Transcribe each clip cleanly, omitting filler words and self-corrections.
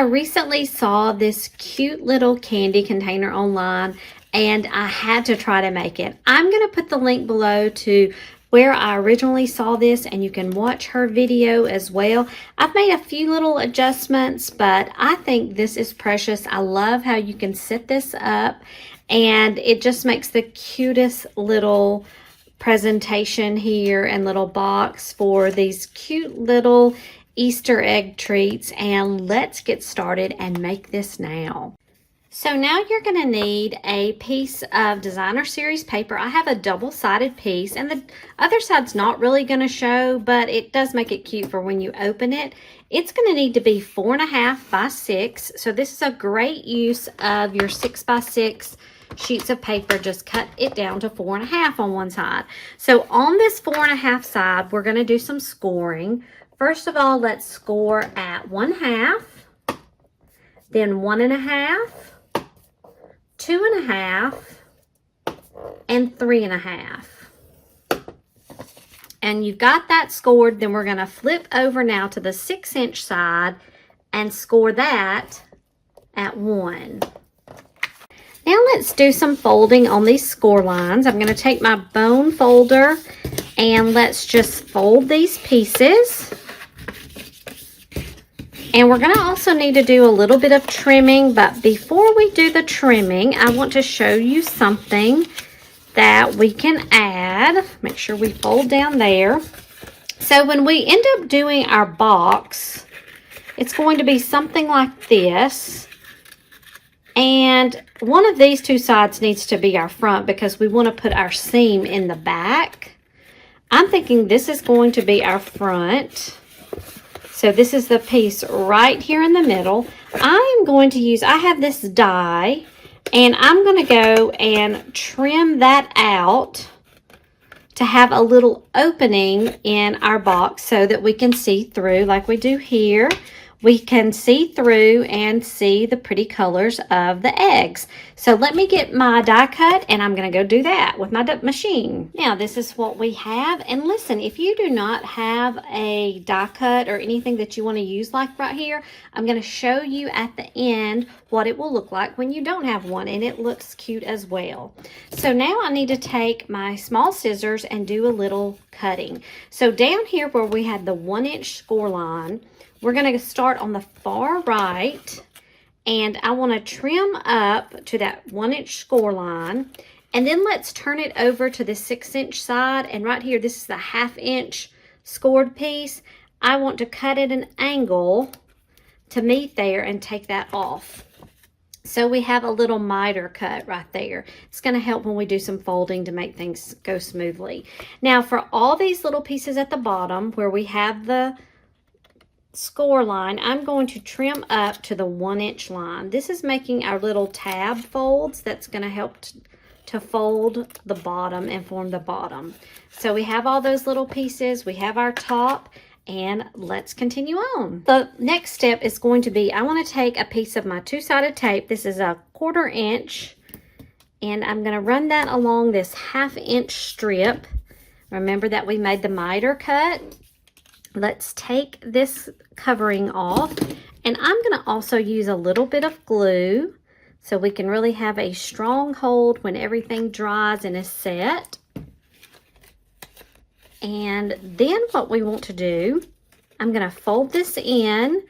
I recently saw this cute little candy container online and I had to try to make it. I'm going to put the link below to where I originally saw this, and you can watch her video as well. I've made a few little adjustments, but I think this is precious. I love how you can set this up, and it just makes the cutest little presentation here and little box for these cute little Easter egg treats. And let's get started and make this now. So now you're going to need a piece of designer series paper. I have a double-sided piece, and the other side's not really going to show, but it does make it cute for when you open it. It's going to need to be 4.5 by 6. So this is a great use of your 6 by 6 sheets of paper. Just cut it down to 4.5 on one side. So on this 4.5 side, we're going to do some scoring. First of all, let's score at 1/2, then 1.5, 2.5, and 3.5. And you've got that scored. Then we're going to flip over now to the 6-inch side and score that at 1. Now let's do some folding on these score lines. I'm going to take my bone folder and let's just fold these pieces. And we're going to also need to do a little bit of trimming, but before we do the trimming, I want to show you something that we can add. Make sure we fold down there. So when we end up doing our box, it's going to be something like this. And one of these two sides needs to be our front because we want to put our seam in the back. I'm thinking this is going to be our front. So this is the piece right here in the middle. I am going to use, I have this die, and I'm going to go and trim that out to have a little opening in our box so that we can see through like we do here. We can see through and see the pretty colors of the eggs. So let me get my die cut, and I'm going to go do that with my machine. Now this is what we have. And listen, if you do not have a die cut or anything that you want to use like right here, I'm going to show you at the end what it will look like when you don't have one, and it looks cute as well. So now I need to take my small scissors and do a little cutting. So down here where we had the 1-inch score line, we're going to start on the far right, and I want to trim up to that 1-inch score line, and then let's turn it over to the 6-inch side, and right here, this is the 1/2-inch scored piece. I want to cut at an angle to meet there and take that off. So we have a little miter cut right there. It's going to help when we do some folding to make things go smoothly. Now for all these little pieces at the bottom where we have the score line, I'm going to trim up to the 1-inch line. This is making our little tab folds. That's going to help to fold the bottom and form the bottom. So we have all those little pieces. We have our top, and let's continue on. The next step is going to be, I want to take a piece of my 2-sided tape. This is a 1/4 inch, and I'm going to run that along this 1/2-inch strip. Remember that we made the miter cut. Let's take this covering off, and I'm going to also use a little bit of glue so we can really have a strong hold when everything dries and is set. And then what we want to do, I'm going to fold this in,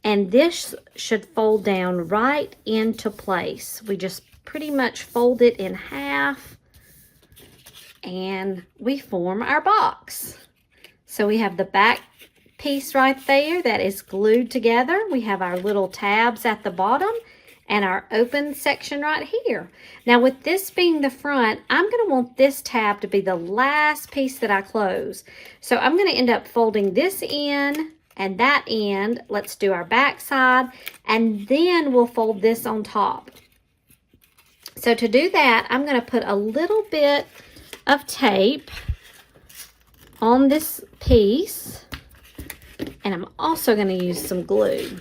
and this should fold down right into place. We just pretty much fold it in half, and we form our box. So we have the back piece right there that is glued together. We have our little tabs at the bottom and our open section right here. Now with this being the front, I'm going to want this tab to be the last piece that I close. So I'm going to end up folding this in and that end. Let's do our back side, and then we'll fold this on top. So to do that, I'm going to put a little bit of tape on this piece, and I'm also going to use some glue.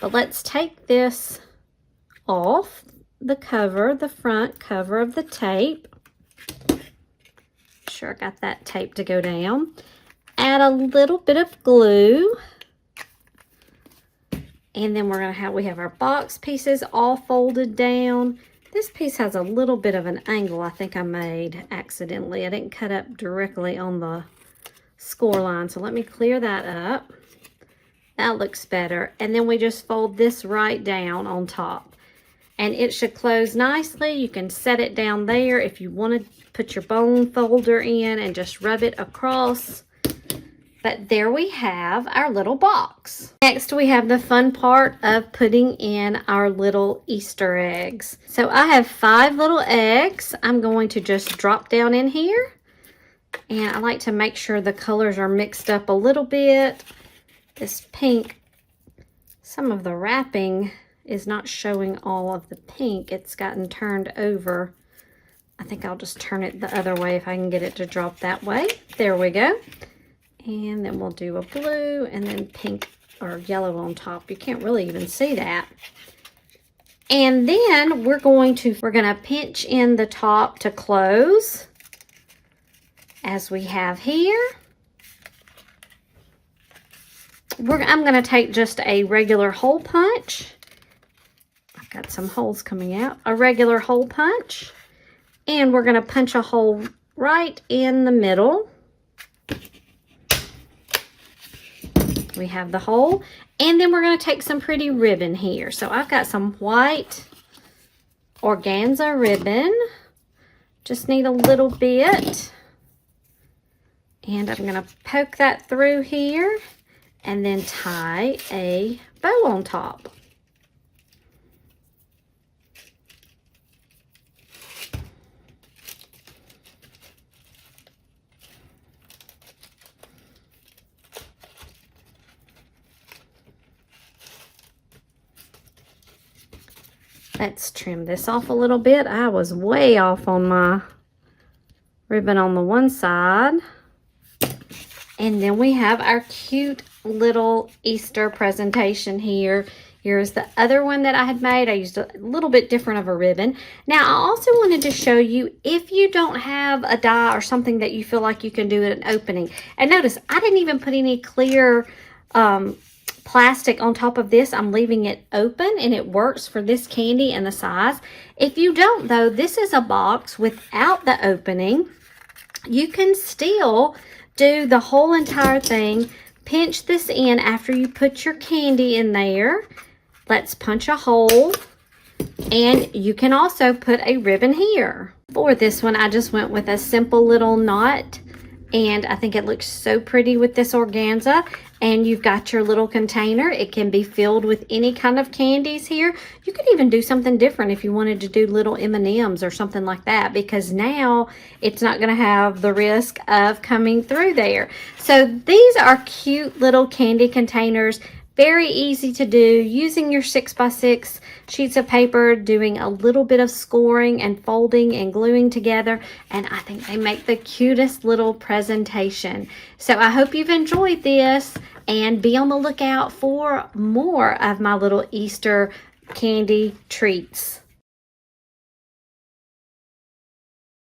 But let's take this off the cover, the front cover of the tape. Sure, I got that tape to go down. Add a little bit of glue, And then we have our box pieces all folded down. This piece has a little bit of an angle I think I made accidentally. I didn't cut up directly on the score line, so let me clear that up. That looks better. And then we just fold this right down on top. And it should close nicely. You can set it down there if you want to put your bone folder in and just rub it across. But there we have our little box. Next, we have the fun part of putting in our little Easter eggs. So I have 5 little eggs. I'm going to just drop down in here. And I like to make sure the colors are mixed up a little bit. This pink, some of the wrapping is not showing all of the pink. It's gotten turned over. I think I'll just turn it the other way if I can get it to drop that way. There we go. And then we'll do a blue and then pink or yellow on top. You can't really even see that. And then we're gonna pinch in the top to close, as we have here. I'm gonna take just a regular hole punch. I've got some holes coming out. A regular hole punch. And we're gonna punch a hole right in the middle. We have the hole. And then we're gonna take some pretty ribbon here. So I've got some white organza ribbon. Just need a little bit. And I'm gonna poke that through here and then tie a bow on top. Let's trim this off a little bit. I was way off on my ribbon on the one side. And then we have our cute little Easter presentation here. Here's the other one that I had made. I used a little bit different of a ribbon. Now, I also wanted to show you if you don't have a die or something that you feel like you can do an opening. And notice, I didn't even put any clear plastic on top of this. I'm leaving it open and it works for this candy and the size. If you don't though, this is a box without the opening. You can still do the whole entire thing. Pinch this in after you put your candy in there. Let's punch a hole. And you can also put a ribbon here. For this one, I just went with a simple little knot. And I think it looks so pretty with this organza. And you've got your little container. It can be filled with any kind of candies here. You could even do something different if you wanted to do little M&Ms or something like that, because now it's not going to have the risk of coming through there. So these are cute little candy containers. Very easy to do using your 6x6 sheets of paper, doing a little bit of scoring and folding and gluing together. And I think they make the cutest little presentation. So I hope you've enjoyed this and be on the lookout for more of my little Easter candy treats.